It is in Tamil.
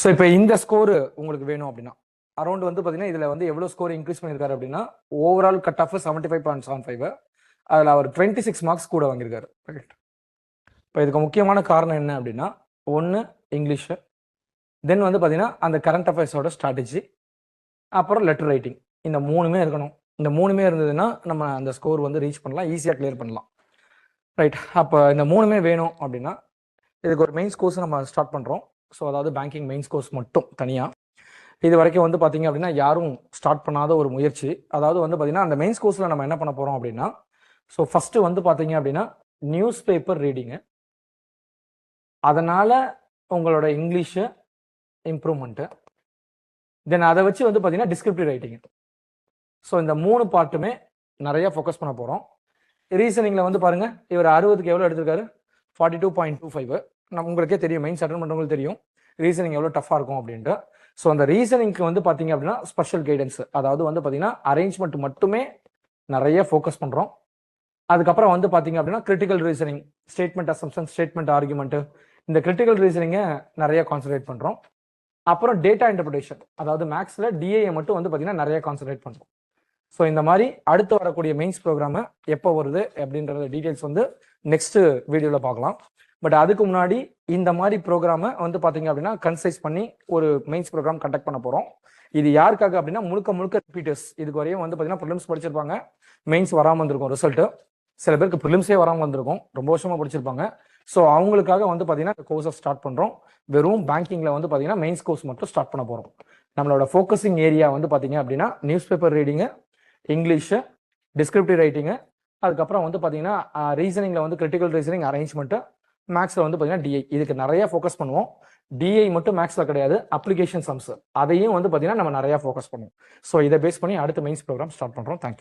ஸோ இப்போ இந்த ஸ்கோர் உங்களுக்கு வேணும் அப்படின்னா அரௌண்ட் வந்து பார்த்தீங்கன்னா இதில் வந்து எவ்வளோ ஸ்கோர் இன்க்ரீஸ் பண்ணியிருக்காரு அப்படின்னா ஓவரால் கட் ஆஃப் 75.75 அதில் அவர் 26 மார்க்ஸ் கூட வாங்கியிருக்காரு. ரைட். இப்போ இதுக்கு முக்கியமான காரணம் என்ன அப்படின்னா ஒன்று இங்கிலீஷு, தென் வந்து பார்த்தீங்கன்னா அந்த கரண்ட் அஃபேர்ஸோட ஸ்ட்ராட்டஜி, அப்புறம் லெட்டர் ரைட்டிங். இந்த மூணுமே இருக்கணும். இந்த மூணுமே இருந்ததுன்னா நம்ம அந்த ஸ்கோர் வந்து ரீச் பண்ணலாம், ஈஸியாக கிளியர் பண்ணலாம். ரைட். அப்போ இந்த மூணுமே வேணும் அப்படின்னா இதுக்கு ஒரு மெயின்ஸ் கோர்ஸ் நம்ம ஸ்டார்ட் பண்ணுறோம். ஸோ அதாவது பேங்கிங் மெயின்ஸ் கோர்ஸ் மட்டும் தனியாக. இது வரைக்கும் வந்து பார்த்தீங்க அப்படின்னா யாரும் ஸ்டார்ட் பண்ணாத ஒரு முயற்சி. அதாவது வந்து பார்த்தீங்கன்னா அந்த மெயின்ஸ் கோர்ஸில் நம்ம என்ன பண்ண போகிறோம் அப்படின்னா, ஸோ ஃபஸ்ட்டு வந்து பார்த்தீங்க அப்படின்னா நியூஸ் பேப்பர் ரீடிங்கு, அதனால் உங்களோட இங்கிலீஷு இம்ப்ரூவ்மெண்ட்டு, தென் அதை வச்சு வந்து பார்த்தீங்கன்னா டிஸ்கிரிப்டிவ் ரைட்டிங்கு. ஸோ இந்த 3 பார்ட்டுமே நிறைய ஃபோக்கஸ் பண்ண போகிறோம். ரீசனிங்கில் வந்து பாருங்கள், இவர் 60க்கு எவ்வளோ எடுத்திருக்காரு? 42.25. உங்களுக்கே தெரியும், மெயின்ஸ் அட்டன் பண்ணுறவங்களுக்கு தெரியும் ரீசனிங் எவ்வளோ டஃப்பாக இருக்கும் அப்படின்ட்டு. ஸோ அந்த ரீசனிங்க்கு வந்து பார்த்தீங்க அப்படின்னா ஸ்பெஷல் கைடன்ஸ், அதாவது வந்து பார்த்தீங்கன்னா அரேஞ்ச்மெண்ட் மட்டுமே நிறைய ஃபோக்கஸ் பண்ணுறோம். அதுக்கப்புறம் வந்து பார்த்தீங்க அப்படின்னா critical reasoning, statement assumption, statement argument, இந்த கிரிட்டிக்கல் ரீசனிங்கை நிறைய கான்சன்ட்ரேட் பண்ணுறோம். அப்புறம் டேட்டா இன்டர்பிரேஷன், அதாவது மேக்ஸில் டிஏஏ மட்டும் வந்து பார்த்தீங்கன்னா நிறைய கான்சன்ட்ரேட் பண்ணுறோம். ஸோ இந்த மாதிரி அடுத்து வரக்கூடிய மெயின்ஸ் ப்ரோக்ராமை எப்போ வருது அப்படின்றத டீட்டெயில்ஸ் வந்து நெக்ஸ்ட் வீடியோவில் பார்க்கலாம். பட் அதுக்கு முன்னாடி இந்த மாதிரி ப்ரோக்ராமை வந்து பார்த்தீங்க அப்படின்னா கன்சைஸ் பண்ணி ஒரு மெயின்ஸ் ப்ரோக்ராம் கண்டக்ட் பண்ண போகிறோம். இது யாருக்காக அப்படின்னா முழுக்க முழுக்க ரிப்பீட்டர்ஸ். இதுக்கு வரையும் வந்து பார்த்தீங்கன்னா ப்ரிலிம்ஸ் படிச்சிருப்பாங்க, மெயின்ஸ் வராமல் வந்திருக்கும் ரிசல்ட்டு. சில பேருக்கு ப்ரிலிம்ஸே வராமல் வந்திருக்கும், ரொம்ப வருஷமாக படிச்சிருப்பாங்க. ஸோ அவங்களுக்காக வந்து பார்த்தீங்கன்னா இந்த கோர்ஸை ஸ்டார்ட் பண்ணுறோம். வெறும் பேங்கிங்கில் வந்து பார்த்தீங்கன்னா மெயின்ஸ் கோர்ஸ் மட்டும் ஸ்டார்ட் பண்ண போகிறோம். நம்மளோட ஃபோக்கஸிங் ஏரியா வந்து பார்த்தீங்க அப்படின்னா news paper reading, English, descriptive writing, அதுக்கப்புறம் வந்து பார்த்தீங்கன்னா ரீசனிங்கில் வந்து கிரிட்டிக்கல் ரீசனிங், அரேஞ்ச்மெண்ட்டு, மேக்ஸில் வந்து பார்த்தீங்கன்னா டிஐ. இதுக்கு நிறைய ஃபோக்கஸ் பண்ணுவோம். டிஐ மட்டும் மேக்ஸில் கிடையாது, அப்ளிகேஷன் சம்ஸ் அதையும் வந்து பார்த்தீங்கன்னா நம்ம நிறையா ஃபோக்கஸ் பண்ணுவோம். ஸோ இதை பேஸ் பண்ணி அடுத்த மெயின்ஸ் ப்ரோக்ராம் ஸ்டார்ட் பண்ணுறோம். தேங்க்யூ.